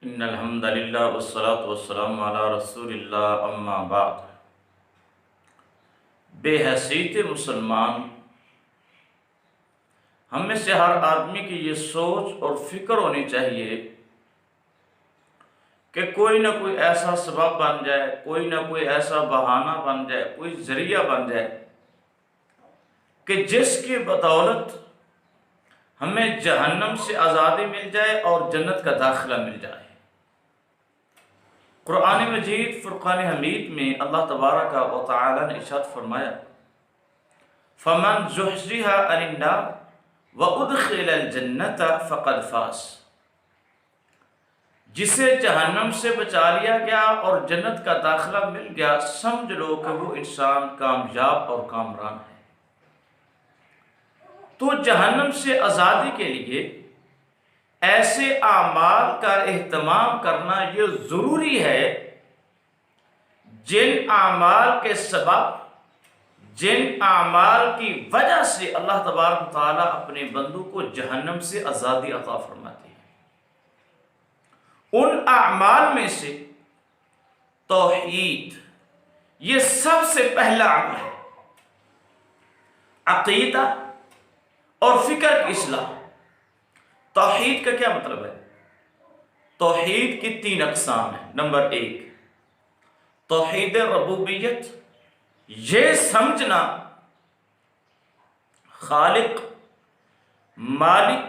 ان الحمد للہ والصلاة والسلام علی رسول اللہ اما بعد۔ بے حیثیت مسلمان ہم میں سے ہر آدمی کی یہ سوچ اور فکر ہونی چاہیے کہ کوئی نہ کوئی ایسا سبب بن جائے، کوئی نہ کوئی ایسا بہانہ بن جائے، کوئی ذریعہ بن جائے کہ جس کی بدولت ہمیں جہنم سے آزادی مل جائے اور جنت کا داخلہ مل جائے۔ قرآن مجید فرقان حمید میں اللہ تبارک و تعالی نے ارشاد فرمایا، فَمَنْ زُحْزِحَ عَنِ النَّارِ وَأُدْخِلَ الْجَنَّةَ فَقَدْ فَازَ، جسے جہنم سے بچا لیا گیا اور جنت کا داخلہ مل گیا، سمجھ لو کہ وہ انسان کامیاب اور کامران ہے۔ تو جہنم سے آزادی کے لیے ایسے اعمال کا اہتمام کرنا یہ ضروری ہے جن اعمال کے سبب، جن اعمال کی وجہ سے اللہ تبارک و تعالیٰ اپنے بندوں کو جہنم سے آزادی عطا فرماتے ہیں۔ ان اعمال میں سے توحید یہ سب سے پہلا عمل ہے۔ عقیدہ اور فکر کی اصلاح۔ توحید کا کیا مطلب ہے؟ توحید کی 3 اقسام ہیں۔ نمبر 1 توحید ربوبیت، یہ سمجھنا خالق، مالک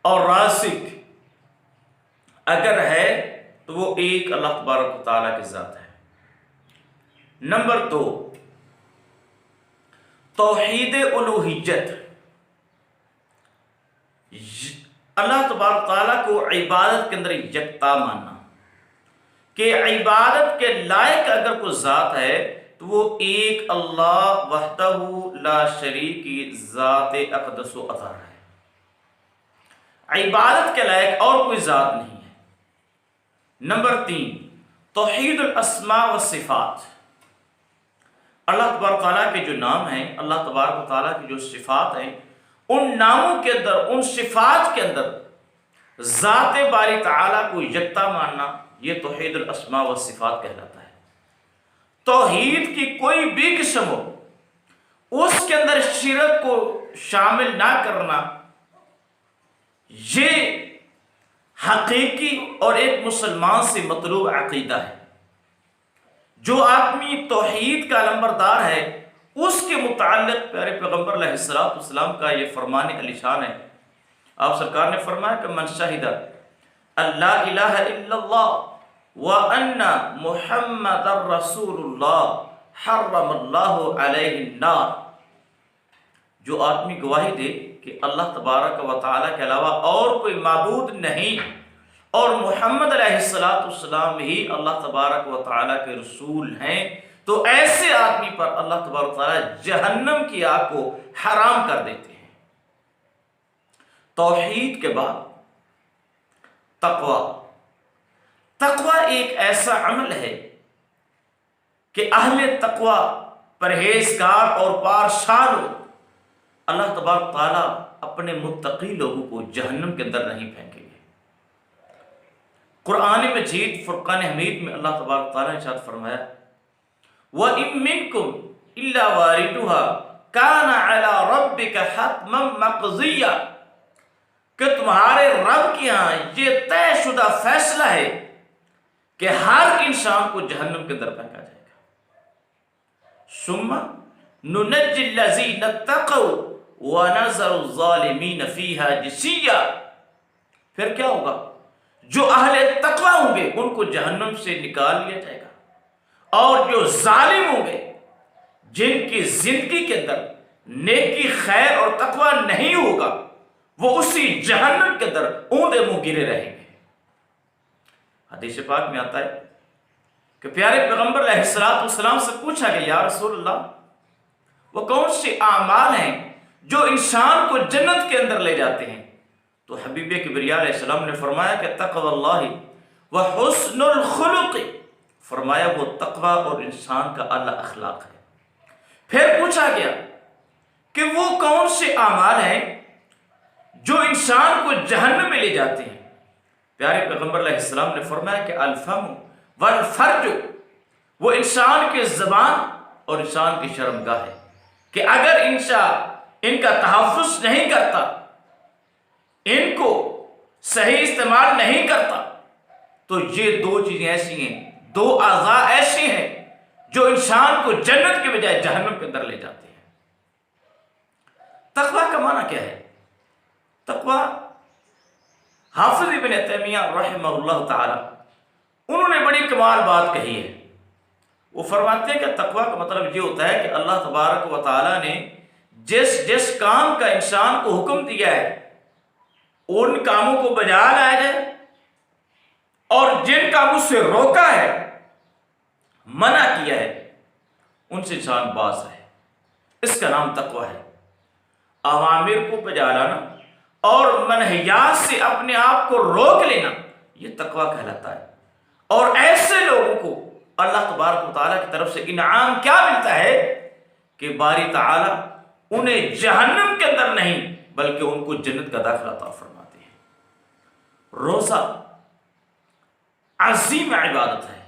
اور رازق اگر ہے تو وہ ایک اللہ تبارک و تعالیٰ کی ذات ہے۔ نمبر 2 توحید الوہیت، اللہ تبارک تعالیٰ کو عبادت کے اندر یکتا ماننا، کہ عبادت کے لائق اگر کوئی ذات ہے تو وہ ایک اللہ وحدہ لا شریک کی ذات اقدس و اطہر ہے۔ عبادت کے لائق اور کوئی ذات نہیں ہے۔ نمبر 3 توحید الاسماء والصفات، اللہ تبارک تعالیٰ کے جو نام ہیں، اللہ تبارک تعالیٰ کی جو صفات ہیں، ان ناموں کے اندر، ان صفات کے اندر ذات باری تعالیٰ کو یکتا ماننا، یہ توحید الاسماء والصفات کہلاتا ہے۔ توحید کی کوئی بھی قسم ہو، اس کے اندر شرک کو شامل نہ کرنا، یہ حقیقی اور ایک مسلمان سے مطلوب عقیدہ ہے۔ جو آدمی توحید کا علمبردار ہے، اس کے متعلق پیارے پیغمبر علیہ السلام کا یہ فرمان علی شان ہے۔ آپ سرکار نے فرمایا کہ من شہد اللہ الہ الا اللہ وان محمد رسول اللہ حرم اللہ علیہ النار، جو آدمی گواہی دے کہ اللہ تبارک و تعالیٰ کے علاوہ اور کوئی معبود نہیں اور محمد علیہ السلام ہی اللہ تبارک و تعالیٰ کے رسول ہیں، تو ایسے آدمی پر اللہ تبارک و تعالیٰ جہنم کی آگ کو حرام کر دیتے ہیں۔ توحید کے بعد تقوی۔ تقوی ایک ایسا عمل ہے کہ اہل تقوی، پرہیزگار اور پارسا لوگ، اللہ تبارک تعالیٰ اپنے متقی لوگوں کو جہنم کے اندر نہیں پھینکیں گے۔ قرآن مجید فرقان حمید میں اللہ تبارک تعالیٰ نے ارشاد فرمایا، وَإِن مِّنكُمْ إِلَّا وَارِدُهَا كَانَ عَلَىٰ رَبِّكَ حَتْمًا مَّقْضِيًّا، کہ تمہارے رب کے ہاں یہ طے شدہ فیصلہ ہے کہ ہر انسان کو جہنم کے اندر پھینکا جائے گا۔ ثُمَّ نُنَجِّي الَّذِينَ اتَّقَوْا وَنَذَرُ الظَّالِمِينَ فِيهَا جِثِيًّا، پھر کیا ہوگا؟ جو اہل تقوی ہوں گے ان کو جہنم سے نکال لیا جائے گا، اور جو ظالم ہوں گے، جن کی زندگی کے اندر نیکی، خیر اور تقوی نہیں ہوگا، وہ اسی جہنم کے اندر اوندے منہ گرے رہیں گے۔ حدیث پاک میں آتا ہے کہ پیارے پیغمبر علیہ السلام سے پوچھا کہ یا رسول اللہ، وہ کون سے اعمال ہیں جو انسان کو جنت کے اندر لے جاتے ہیں؟ تو حبیب کبریا علیہ السلام نے فرمایا کہ تقوی اللہ و حسن الخلق، فرمایا وہ تقوی اور انسان کا اعلی اخلاق ہے۔ پھر پوچھا گیا کہ وہ کون سے اعمال ہیں جو انسان کو جہنم میں لے جاتے ہیں؟ پیارے پیغمبر علیہ السلام نے فرمایا کہ الفم والفرج، وہ انسان کے زبان اور انسان کی شرمگاہ ہے کہ اگر ان کا تحفظ نہیں کرتا، ان کو صحیح استعمال نہیں کرتا، تو یہ دو چیزیں ایسی ہیں، دو اعضاء ایسی ہیں جو انسان کو جنت کے بجائے جہنم کے اندر لے جاتے ہیں۔ تقویٰ کا معنی کیا ہے؟ تقویٰ حافظ ابن تیمیہ رحمہ اللہ تعالی انہوں نے بڑی کمال بات کہی ہے۔ وہ فرماتے ہیں کہ تقویٰ کا مطلب یہ ہوتا ہے کہ اللہ تبارک و تعالی نے جس کام کا انسان کو حکم دیا ہے ان کاموں کو بجا لایا جائے، اور جن کاموں سے روکا ہے، منع کیا ہے، ان سے انسان باز ہے۔ اس کا نام تقویٰ ہے۔ اوامر کو بجا لانا اور منہیات سے اپنے آپ کو روک لینا، یہ تقویٰ کہلاتا ہے۔ اور ایسے لوگوں کو اللہ تبارک و تعالیٰ کی طرف سے انعام کیا ملتا ہے کہ باری تعالیٰ انہیں جہنم کے اندر نہیں بلکہ ان کو جنت کا داخلہ عطا فرماتے ہیں۔ روزہ عظیم عبادت ہے،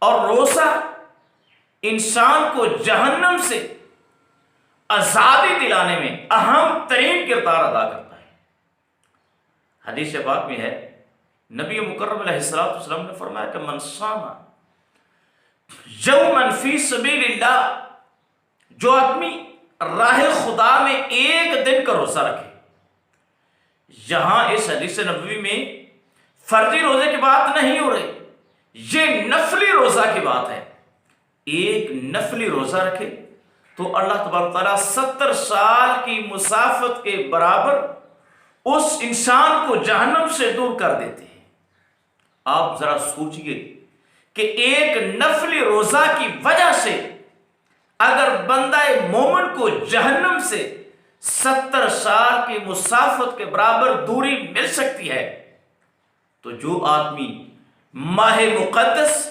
اور روزہ انسان کو جہنم سے آزادی دلانے میں اہم ترین کردار ادا کرتا ہے۔ حدیث پاک میں ہے، نبی مکرم علیہ السلام نے فرمایا کہ من صام یوما فی سبیل اللہ، جو آدمی راہ خدا میں ایک دن کا روزہ رکھے۔ یہاں اس حدیث نبوی میں فرضی روزے کی بات نہیں ہو رہی، یہ نفلی روزہ کی بات ہے۔ ایک نفلی روزہ رکھے تو اللہ تبارک تعالیٰ 70 سال کی مسافت کے برابر اس انسان کو جہنم سے دور کر دیتے ہیں۔ آپ ذرا سوچئے کہ ایک نفلی روزہ کی وجہ سے اگر بندہ مومن کو جہنم سے 70 سال کی مسافت کے برابر دوری مل سکتی ہے، تو جو آدمی ماہ مقدس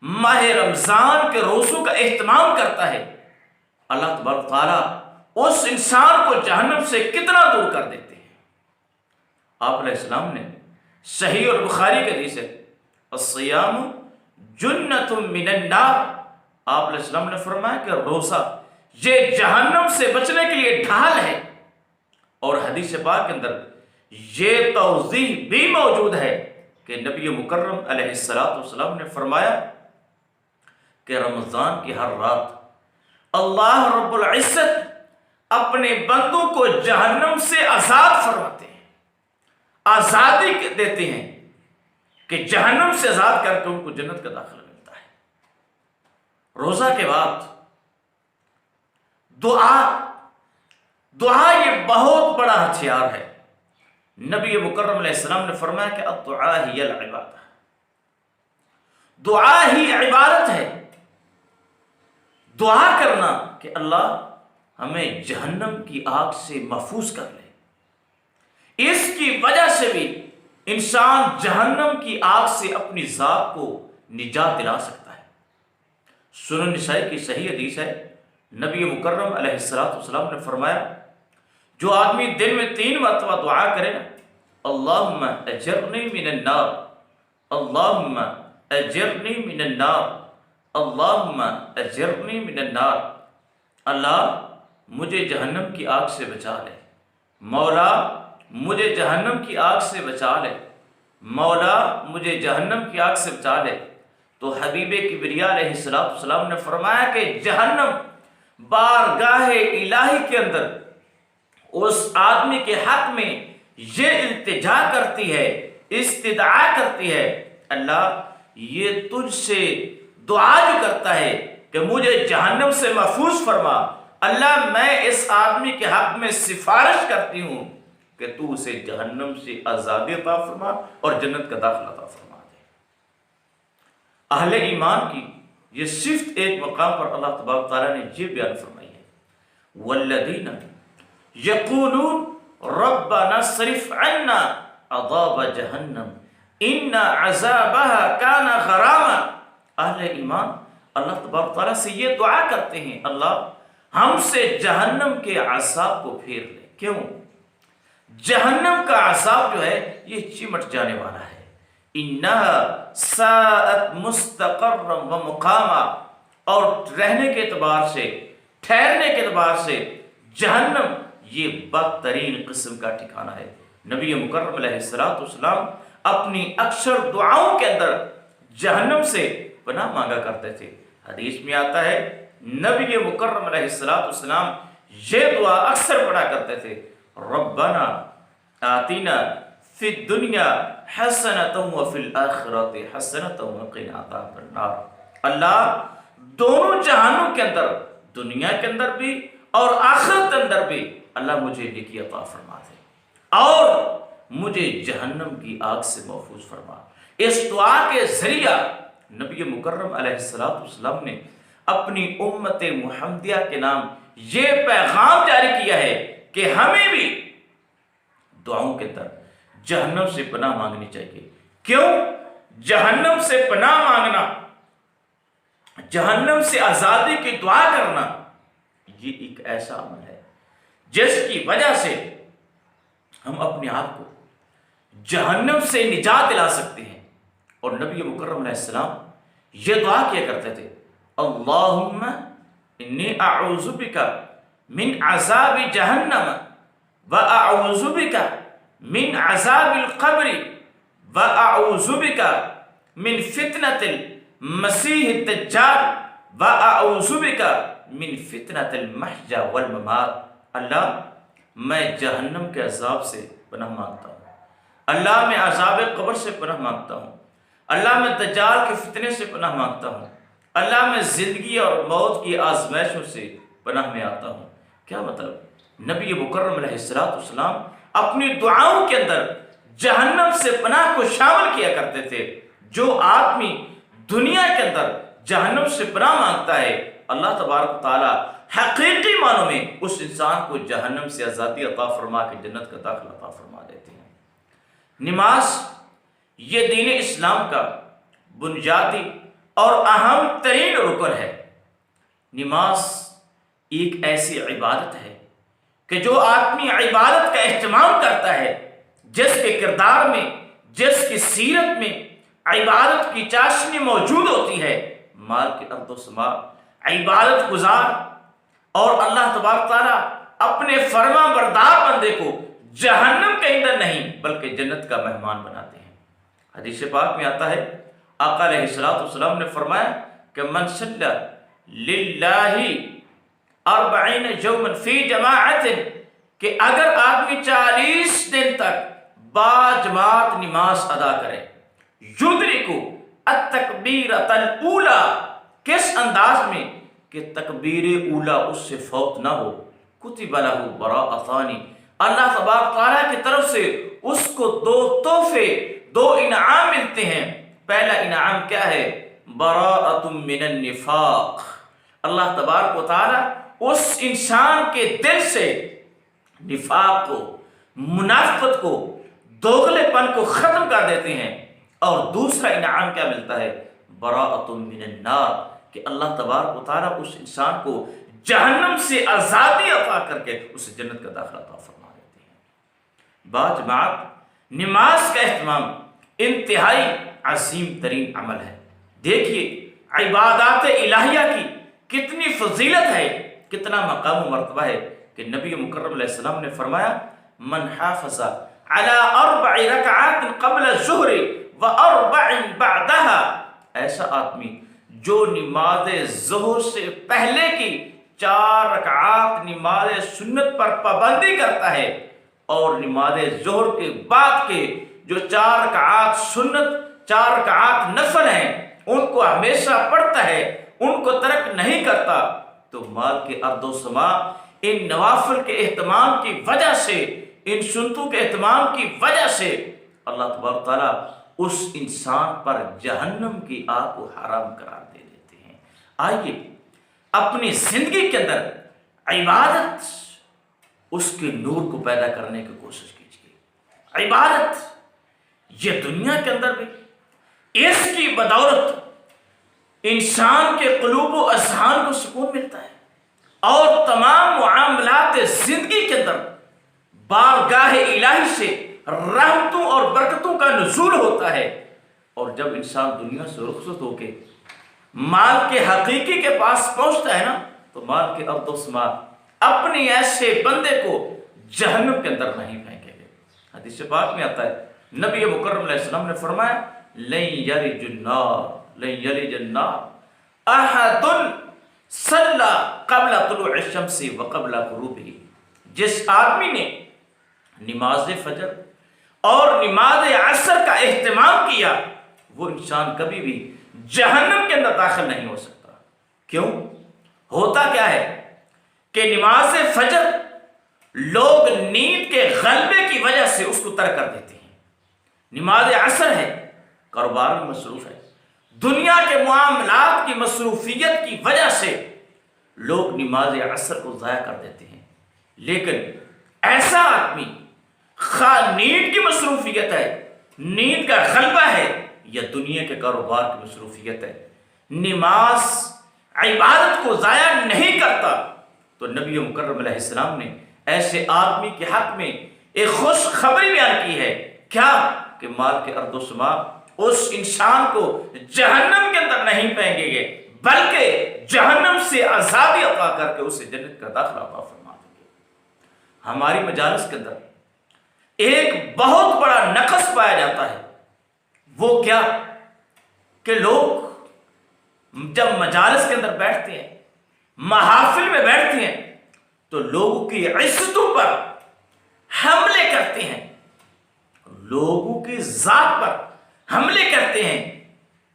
ماہ رمضان کے روزوں کا اہتمام کرتا ہے، اللہ تبارک تعالیٰ اس انسان کو جہنم سے کتنا دور کر دیتے ہیں۔ آپ علیہ السلام نے صحیح اور بخاری کے حدیث ہے، الصیام جنۃ من النار، آپ علیہ السلام نے فرمایا کہ روزہ یہ جہنم سے بچنے کے لیے ڈھال ہے۔ اور حدیث پاک کے اندر یہ توضیح بھی موجود ہے کہ نبی مکرم علیہ السلام نے فرمایا کہ رمضان کی ہر رات اللہ رب العزت اپنے بندوں کو جہنم سے آزاد فرماتے ہیں، آزادی دیتے ہیں کہ جہنم سے آزاد کر کے ان کو جنت کا داخلہ ملتا ہے۔ روزہ کے بعد دعا یہ بہت بڑا ہتھیار ہے۔ نبی مکرم علیہ السلام نے فرمایا کہ الدعاء ہی العبادہ، دعا ہی عبادت ہے۔ دعا کرنا کہ اللہ ہمیں جہنم کی آگ سے محفوظ کر لے، اس کی وجہ سے بھی انسان جہنم کی آگ سے اپنی ذات کو نجات دلا سکتا ہے۔ سنن نسائی کی صحیح حدیث ہے، نبی مکرم علیہ السلام نے فرمایا جو آدمی دن میں 3 مرتبہ دعا کرے نا، اللہم اجرنی من النار، اللہم اجرنی من النار، اللہم اجرنی من النار، اللہ مجھے جہنم کی آگ سے بچا لے، مولا مجھے جہنم کی آگ سے بچا لے، مولا مجھے جہنم کی آگ سے بچا لے۔ تو حبیب کبریا علیہ السلام نے فرمایا کہ جہنم بارگاہ الہی کے اندر اس آدمی کے حق میں یہ التجا کرتی ہے، استدعا کرتی ہے، اللہ یہ تجھ سے دعا جو کرتا ہے کہ مجھے جہنم سے محفوظ فرما، اللہ میں اس آدمی کے حق میں سفارش کرتی ہوں کہ تو اسے جہنم سے آزادی عطا فرما اور جنت کا داخلہ عطا فرما دے۔ اہل ایمان کی یہ صرف ایک مقام پر اللہ تبارک تعالیٰ نے یہ بیان فرمائی ہے، والذین یقولون ربنا اصرف عنا عذاب جہنم ان عذابها کان غراما۔ اہل ایمان اللہ تبارک تعالیٰ سے یہ دعا کرتے ہیں، اللہ ہم سے جہنم کے عذاب کو پھیر لے۔ کیوں؟ جہنم کا عذاب جو ہے یہ چمٹ جانے والا ہے. انہا ساءت مستقرا و مقاما، اور رہنے کے اعتبار سے، ٹھہرنے کے اعتبار سے جہنم یہ بدترین قسم کا ٹھکانہ ہے. نبی مکرم علیہ السلام اپنی اکثر دعاؤں کے اندر جہنم سے پناہ مانگا کرتے تھے. حدیث میں آتا ہے نبی مکرم علیہ السلام یہ دعا اکثر پڑھا کرتے تھے: ربنا آتینا فی الدنیا حسنۃ وفی الآخرۃ حسنۃ وقنا عذاب النار. اللہ دونوں جہانوں کے اندر، دنیا کے اندر بھی اور آخرت کے اندر بھی، اللہ مجھے نیکی عطا فرما دے اور مجھے جہنم کی آگ سے محفوظ فرما. اس دعا کے ذریعہ نبی مکرم علیہ السلام نے اپنی امت محمدیہ کے نام یہ پیغام جاری کیا ہے کہ ہمیں بھی دعاؤں کے اندر جہنم سے پناہ مانگنی چاہیے. کیوں؟ جہنم سے پناہ مانگنا، جہنم سے آزادی کی دعا کرنا، یہ ایک ایسا عمل ہے جس کی وجہ سے ہم اپنے آپ کو جہنم سے نجات دلا سکتے ہیں. اور نبی مکرم علیہ السلام یہ دعا کیا کرتے تھے: اللہم انی اعوذ بک من عذاب جہنم واعوذ بک من عذاب القبر واعوذ بک من فتنۃ المسیح الدجال واعوذ بک من فتنۃ المحیا والممات. اللہ میں جہنم کے عذاب سے پناہ مانگتا ہوں، اللہ میں عذاب قبر سے پناہ مانگتا ہوں، اللہ میں دجال کے فتنے سے پناہ مانگتا ہوں، اللہ میں زندگی اور موت کی آزمائشوں سے پناہ میں آتا ہوں. کیا مطلب؟ نبی مکرم علیہ السلام اپنی دعاؤں کے اندر جہنم سے پناہ کو شامل کیا کرتے تھے. جو آدمی دنیا کے اندر جہنم سے پناہ مانگتا ہے، اللہ تبارک و تعالی حقیقی معنوں میں اس انسان کو جہنم سے آزادی عطا فرما کے جنت کا داخلہ عطا فرما دیتے ہیں. نماز یہ دین اسلام کا بنیادی اور اہم ترین رکن ہے. نماز ایک ایسی عبادت ہے کہ جو آدمی عبادت کا اہتمام کرتا ہے، جس کے کردار میں، جس کی سیرت میں عبادت کی چاشنی موجود ہوتی ہے، مال کے ارض و سما عبادت گزار، اور اللہ تبارک تعالیٰ اپنے فرما بردار بندے کو جہنم کے اندر نہیں بلکہ جنت کا مہمان بناتے ہیں. حدیث پاک میں آتا ہے آقا علیہ السلام نے فرمایا کہ من صلی للہ 40 یوما فی جماعت، کہ اگر آدمی 40 دن تک باجماعت نماز ادا کرے، یدرکو التکبیرۃ الاولی، کس انداز میں کہ تکبیر اولا اس سے فوت نہ ہو، کتب لہ براءتان، اللہ تبارک تعالیٰ کی طرف سے اس کو 2 تحفے، 2 انعام ملتے ہیں. پہلا انعام کیا ہے؟ براءۃ من النفاق. اللہ تبارک و تعالیٰ اس انسان کے دل سے نفاق کو، منافقت کو، دوغلے پن کو ختم کر دیتے ہیں. اور دوسرا انعام کیا ملتا ہے؟ براءۃ من النار، کہ اللہ تبارک و تعالیٰ اس انسان کو جہنم سے آزادی عطا کر کے اسے جنت کا داخلہ عطا فرما دیتے ہیں. باجماعت نماز کا اہتمام انتہائی عظیم ترین عمل ہے. دیکھیے عبادات الہیہ کی کتنی فضیلت ہے، کتنا مقام و مرتبہ ہے کہ نبی مکرم علیہ السلام نے فرمایا: من حافظ علی 4 رکعات قبل الظہر و 4 بعدها، ایسا آدمی جو نماز ظہر سے پہلے کی 4 رکعات نماز سنت پر پابندی کرتا ہے، اور نماز ظہر کے بعد کے جو 4 رکعات سنت، 4 رکعات نفل ہیں، ان کو ہمیشہ پڑھتا ہے، ان کو ترک نہیں کرتا، تو مال کے ارض و سما ان نوافل کے اہتمام کی وجہ سے، ان سنتوں کے اہتمام کی وجہ سے اللہ تبارک تعالیٰ اس انسان پر جہنم کی آگ کو حرام قرار دے دیتے ہیں. آئیے اپنی زندگی کے اندر عبادت، اس کے نور کو پیدا کرنے کی کوشش کیجیے. عبادت یہ دنیا کے اندر بھی اس کی بدولت انسان کے قلوب و اذہان کو سکون ملتا ہے، اور تمام معاملات زندگی کے اندر بارگاہ الہی سے رحمتوں اور برکتوں کا نزول ہوتا ہے، اور جب انسان دنیا سے رخصت ہو کے مال کے حقیقی کے پاس پہنچتا ہے نا، تو مال کے ارض و سماء اپنے ایسے بندے کو جہنم کے اندر نہیں پھینکے گے۔ حدیث پاک میں آتا ہے، نبی مکرم علیہ السلام نے فرمایا لن یلج النار احد صلی قبل طلوع الشمس وقبل غروبہ، جس آدمی نے نماز فجر اور نماز عصر کا اہتمام کیا، وہ انسان کبھی بھی جہنم کے اندر داخل نہیں ہو سکتا۔ کیوں؟ ہوتا کیا ہے کہ نماز فجر لوگ نیند کے غلبے کی وجہ سے اس کو ترک کر دیتے ہیں، نماز عصر ہے کاروبار میں مصروف ہے، دنیا کے معاملات کی مصروفیت کی وجہ سے لوگ نماز عصر کو ضائع کر دیتے ہیں۔ لیکن ایسا آدمی خواہ نیند کی مصروفیت ہے، نیند کا غلبہ ہے، یا دنیا کے کاروبار کی مصروفیت ہے، نماز عبادت کو ضائع نہیں کرتا، تو نبی مکرم علیہ السلام نے ایسے آدمی کے حق میں ایک خوش خبری بیان کی ہے۔ کیا؟ کہ مال کے ارض و سماء اس انسان کو جہنم کے اندر نہیں پھینکیں گے، بلکہ جہنم سے آزادی عطا کر کے اسے جنت کا داخلہ عطا فرما دیں گے۔ ہماری مجالس کے اندر ایک بہت بڑا نقص پایا جاتا ہے، وہ کیا کہ لوگ جب مجالس کے اندر بیٹھتے ہیں، محافل میں بیٹھتے ہیں، تو لوگوں کی عزتوں پر حملے کرتے ہیں، لوگوں کی ذات پر حملے کرتے ہیں۔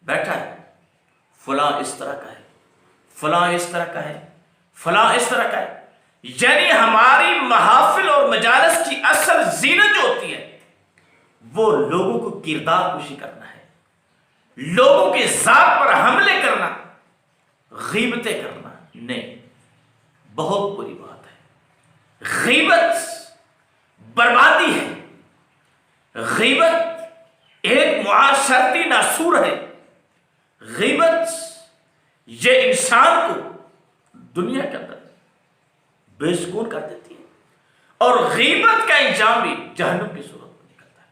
بیٹھا ہے فلاں اس طرح کا ہے، فلاں اس طرح کا ہے، فلاں اس طرح کا ہے، یعنی ہماری محافل اور مجالس کی اصل زینت جو ہوتی ہے وہ لوگوں کو کردار کشی کرنا ہے، لوگوں کی ذات پر حملے کرنا، غیبتیں کرنا نہیں، بہت بری بات ہے۔ غیبت بربادی ہے، غیبت ایک معاشرتی ناسور ہے، غیبت یہ انسان کو دنیا کے اندر بے سکون کر دیتی ہے، اور غیبت کا انجام بھی جہنم کی صورت میں نکلتا ہے۔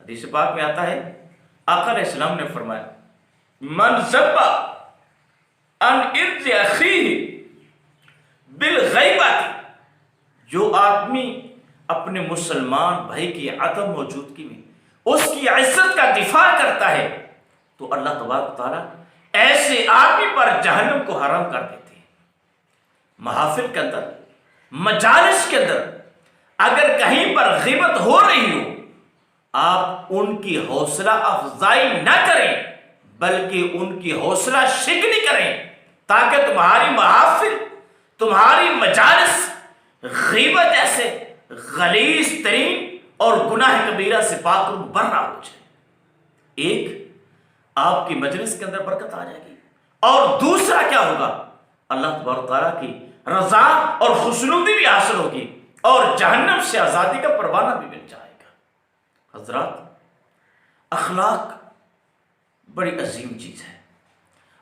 حدیث پاک میں آتا ہے، آقا علیہ السلام نے فرمایا من ذب عن ارض اخیہ بالغیبۃ، جو آدمی اپنے مسلمان بھائی کی عدم موجودگی میں اس کی عزت کا دفاع کرتا ہے، تو اللہ تبارک تعالیٰ ایسے آدمی پر جہنم کو حرام کر دیتے ہیں۔ محافل کے اندر، مجالس کے اندر اگر کہیں پر غیبت ہو رہی ہو، آپ ان کی حوصلہ افزائی نہ کریں، بلکہ ان کی حوصلہ شکنی کریں، تاکہ تمہاری محافل، تمہاری مجالس غیبت ایسے غلیظ ترین اور گناہ کبیرہ سے پاک و مبرہ ہو جائے۔ ایک، آپ کی مجلس کے اندر برکت آ جائے گی، اور دوسرا کیا ہوگا؟ اللہ تبارک تعالیٰ کی رضا اور خوشنودی بھی حاصل ہوگی، اور جہنم سے آزادی کا پروانہ بھی مل جائے گا۔ حضرات، اخلاق بڑی عظیم چیز ہے۔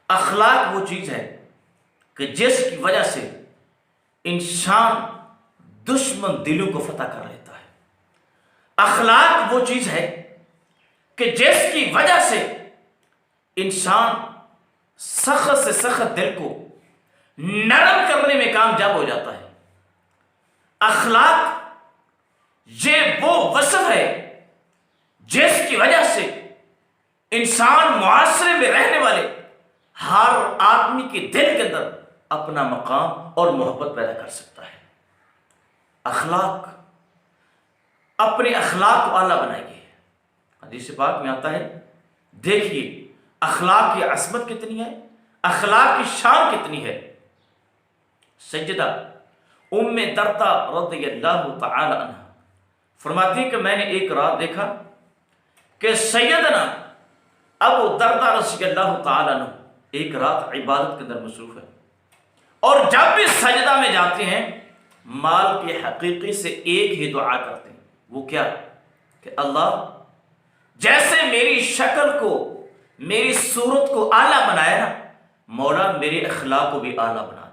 اخلاق وہ چیز ہے کہ جس کی وجہ سے انسان دشمن دلوں کو فتح کر لیتا ہے۔ اخلاق وہ چیز ہے کہ جس کی وجہ سے انسان سخت سے سخت دل کو نرم کرنے میں کامیاب ہو جاتا ہے۔ اخلاق یہ وہ وصف ہے جس کی وجہ سے انسان معاشرے میں رہنے والے ہر آدمی کے دل کے اندر اپنا مقام اور محبت پیدا کر سکتا ہے۔ اخلاق، اپنے اخلاق کو اعلیٰ بنائیے۔ حدیث پاک میں آتا ہے، دیکھیے اخلاق کی عظمت کتنی ہے، اخلاق کی شان کتنی ہے۔ سیدہ ام دردہ رضی اللہ تعالی عنہ فرماتی ہیں کہ میں نے ایک رات دیکھا کہ سیدنا ابو دردہ رضی اللہ تعالی عنہ ایک رات عبادت کے اندر مصروف ہے، اور جب بھی سجدہ میں جاتے ہیں مال کے حقیقی سے ایک ہی دعا کرتے ہیں، وہ کیا کہ اللہ جیسے میری شکل کو، میری صورت کو اعلیٰ بنایا نا، مولا میرے اخلاق کو بھی اعلیٰ بنا دے۔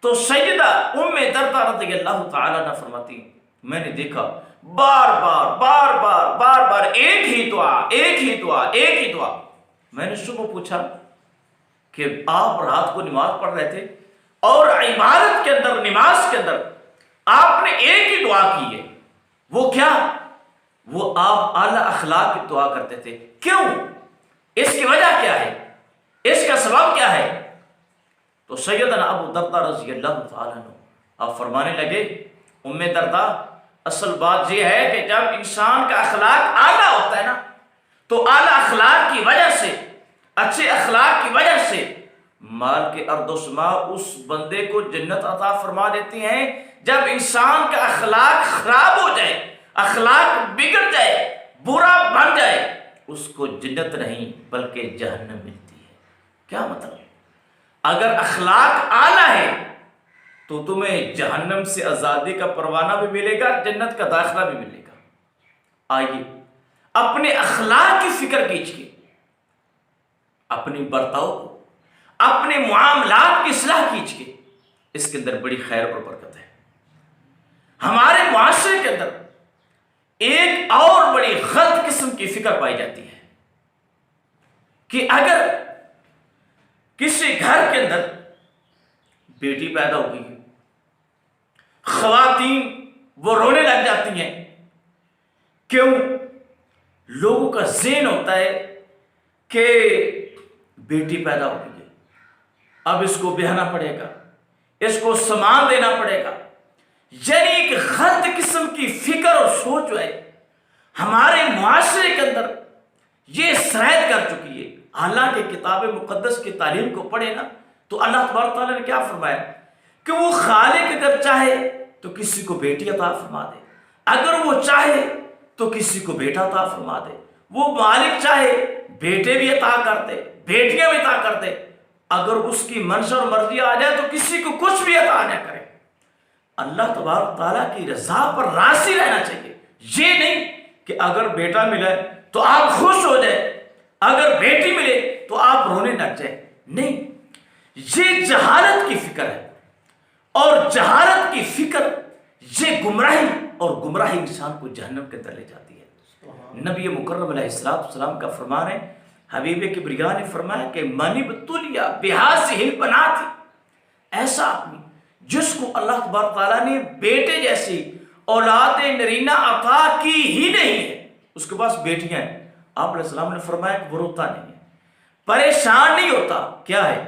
تو سیدہ ام دردہ رضی اللہ تعالیٰ عنہ فرماتی میں نے دیکھا بار بار ایک ہی دعا. میں نے صبح پوچھا کہ آپ رات کو نماز پڑھ رہے تھے اور عبادت کے اندر، نماز کے اندر آپ نے ایک ہی دعا کی ہے، وہ کیا؟ وہ آپ اعلی اخلاق کی دعا کرتے تھے. کیوں؟ اس کی وجہ کیا ہے؟ اس کا سبب کیا ہے؟ تو سیدنا ابو درداء رضی اللہ تعالیٰ عنہ آپ فرمانے لگے، ام درداء اصل بات یہ ہے کہ جب انسان کا اخلاق اعلیٰ ہوتا ہے نا، تو اعلیٰ اخلاق کی وجہ سے، اچھے اخلاق کی وجہ سے مال کے ارض و سما اس بندے کو جنت عطا فرما دیتی ہیں. جب انسان کا اخلاق خراب ہو جائے، اخلاق بگڑ جائے، برا بن جائے، اس کو جنت نہیں بلکہ جہنم ملتی ہے. کیا مطلب؟ اگر اخلاق اعلیٰ ہے تو تمہیں جہنم سے آزادی کا پروانہ بھی ملے گا، جنت کا داخلہ بھی ملے گا. آئیے اپنے اخلاق کی فکر کیجیے، اپنی برتاؤ کو، اپنے معاملات کی اصلاح کیجیے. اس کے اندر بڑی خیر اور برکت ہے. ہمارے معاشرے کے اندر ایک اور بڑی غلط قسم کی فکر پائی جاتی ہے کہ اگر کسی گھر کے اندر بیٹی پیدا ہو گئی، خواتین وہ رونے لگ جاتی ہیں. کیوں؟ لوگوں کا ذہن ہوتا ہے کہ بیٹی پیدا ہو گئی ہے، اب اس کو بیاہنا پڑے گا، اس کو سامان دینا پڑے گا. یعنی ایک غلط قسم کی فکر اور سوچ جو ہے ہمارے معاشرے کے اندر یہ سرایت کر چکی ہے. حالانکہ کتاب مقدس کی تعلیم کو پڑھے نا تو اللہ تبارک تعالیٰ نے کیا فرمایا کہ وہ خالق اگر چاہے تو کسی کو بیٹی عطا فرما دے، اگر وہ چاہے تو کسی کو بیٹا عطا فرما دے. وہ مالک چاہے بیٹے بھی عطا کر دے، بیٹیاں بھی عطا کر دے. اگر اس کی منشا اور مرضی آ جائے تو کسی کو کچھ بھی عطا نہ کرے. اللہ تبارک تعالیٰ کی رضا پر راضی رہنا چاہیے. یہ نہیں کہ اگر بیٹا ملا تو آپ خوش ہو جائے، اگر بیٹی ملے تو آپ رونے لگ جائیں. نہیں، یہ جہالت کی فکر ہے، اور جہالت کی فکر یہ گمراہی، اور گمراہی انسان کو جہنم کے اندر لے جاتی ہے. نبی مکرم علیہ السلام کا فرمان ہے، حبیب کبریا نے فرمایا کہ من ابتلی بہذہ البنات، ایسا آدمی جس کو اللہ تبارک تعالیٰ نے بیٹے جیسی اولاد نرینہ عطا کی ہی نہیں ہے، اس کے پاس بیٹیاں ہیں. آپ علیہ السلام نے فرمایا کہ وہ روتا نہیں ہے، پریشان نہیں ہوتا. کیا ہے؟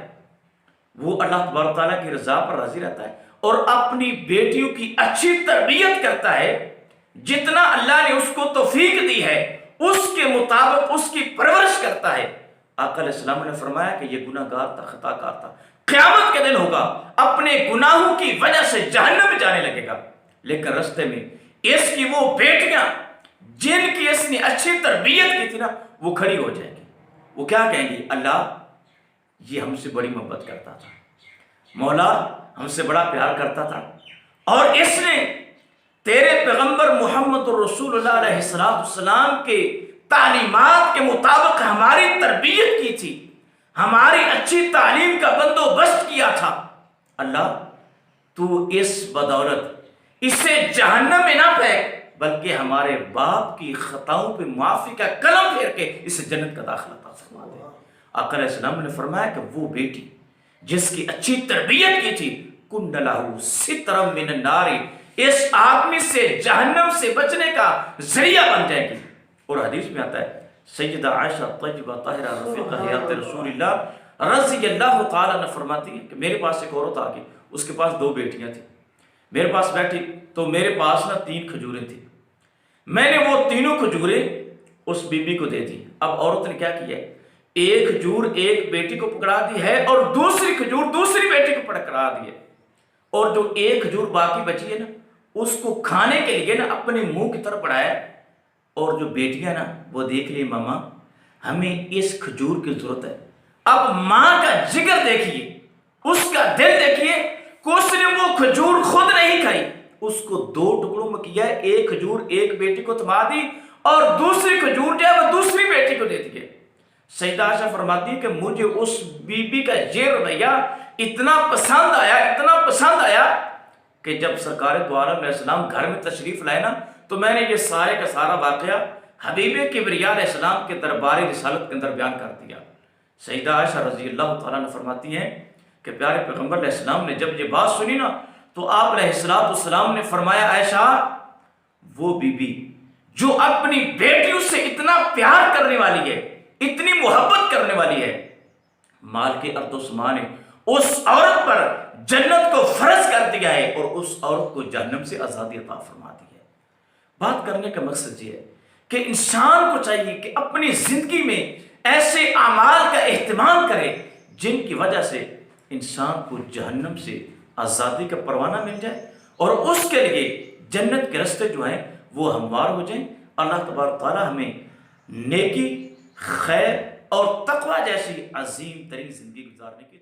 وہ اللہ تبارک تعالیٰ کی رضا پر راضی رہتا ہے اور اپنی بیٹیوں کی اچھی تربیت کرتا ہے. جتنا اللہ نے اس کو توفیق دی ہے اس کے مطابق اس کی پرورش کرتا ہے. آقا علیہ السلام نے فرمایا کہ یہ گناہ گار تھا، خطا کار تھا، قیامت کے دن ہوگا اپنے گناہوں کی وجہ سے جہنم میں جانے لگے گا. لیکن رستے میں اس کی وہ بیٹیاں جن کی اس نے اچھی تربیت کی تھی نا، وہ کھڑی ہو جائیں گی. وہ کیا کہیں گی؟ اللہ یہ ہم سے بڑی محبت کرتا تھا، مولا ہم سے بڑا پیار کرتا تھا، اور اس نے تیرے پیغمبر محمد الرسول اللہ علیہ السلام کے تعلیمات کے مطابق ہماری تربیت کی تھی، ہماری اچھی تعلیم کا بندوبست کیا تھا. اللہ تو اس بدولت اسے جہنم میں نہ پھینک، بلکہ ہمارے باپ کی خطاؤں پہ معافی کا قلم پھیر کے اسے جنت کا داخلہ عطا فرما دے. آقا علیہ السلام نے فرمایا کہ وہ بیٹی جس کی اچھی تربیت کی تھی، کن لہو سترم من النار، اس آدمی سے جہنم سے بچنے کا ذریعہ بن جائے گی. اور حدیث میں آتا ہے سیدہ عائشہ طیبہ طاہرہ رفیقہ حیات رسول اللہ رضی اللہ تعالیٰ نے فرماتی ہے کہ میرے پاس ایک عورت آ گئی، اس کے پاس 2 بیٹیاں تھیں. میرے پاس بیٹھی تو میرے پاس نا 3 کھجوریں تھیں. میں نے وہ تینوں کھجوریں اس بی بی کو دے دی. اب عورت نے کیا کیا ہے؟ ایک کھجور ایک بیٹی کو پکڑا دی ہے اور دوسری کھجور دوسری بیٹی کو پکڑا دی ہے، اور جو ایک کھجور باقی بچی ہے نا اس کو کھانے کے لیے نا اپنے منہ کی طرف بڑھایا. اور جو بیٹیاں نا وہ دیکھ لی ماما ہمیں اس کھجور کی ضرورت ہے. اب ماں کا جگر دیکھیے، اس کا دل دیکھیے کہ اس نے وہ کھجور خود نہیں کھائی، اس کو 2 ٹکڑوں میں کیا ہے. ایک کھجور ایک بیٹی کو تھما دی اور دوسری کھجور جو ہے وہ دوسری بیٹی کو دے دی. سیدہ عائشہ فرماتی ہے کہ مجھے اس بی بی کا یہ رویہ اتنا پسند آیا کہ کہ جب سرکار دو عالم علیہ السلام گھر میں تشریف لائے نا تو میں نے یہ سارے کا سارا واقعہ حبیب کبریا علیہ السلام کے دربار رسالت کے اندر بیان کر دیا۔ سیدہ عائشہ رضی اللہ تعالیٰ نے فرماتی ہیں کہ پیارے پیغمبر علیہ السلام نے جب یہ بات سنی نا تو آپ علیہ السلام نے فرمایا عائشہ وہ بی بی جو اپنی بیٹیوں سے اتنا پیار کرنے والی ہے، اتنی محبت کرنے والی ہے، مال کے ارض و سما نے اس عورت پر جنت کو فرض کر دیا ہے اور اس عورت کو جہنم سے آزادی عطا فرما دی ہے۔ بات کرنے کا مقصد یہ ہے کہ انسان کو چاہیے کہ اپنی زندگی میں ایسے اعمال کا اہتمام کرے جن کی وجہ سے انسان کو جہنم سے آزادی کا پروانہ مل جائے اور اس کے لیے جنت کے راستے جو ہیں وہ ہموار ہو جائیں۔ اللہ تبارک تعالیٰ ہمیں نیکی، خیر اور تقوی جیسی عظیم ترین زندگی گزارنے کی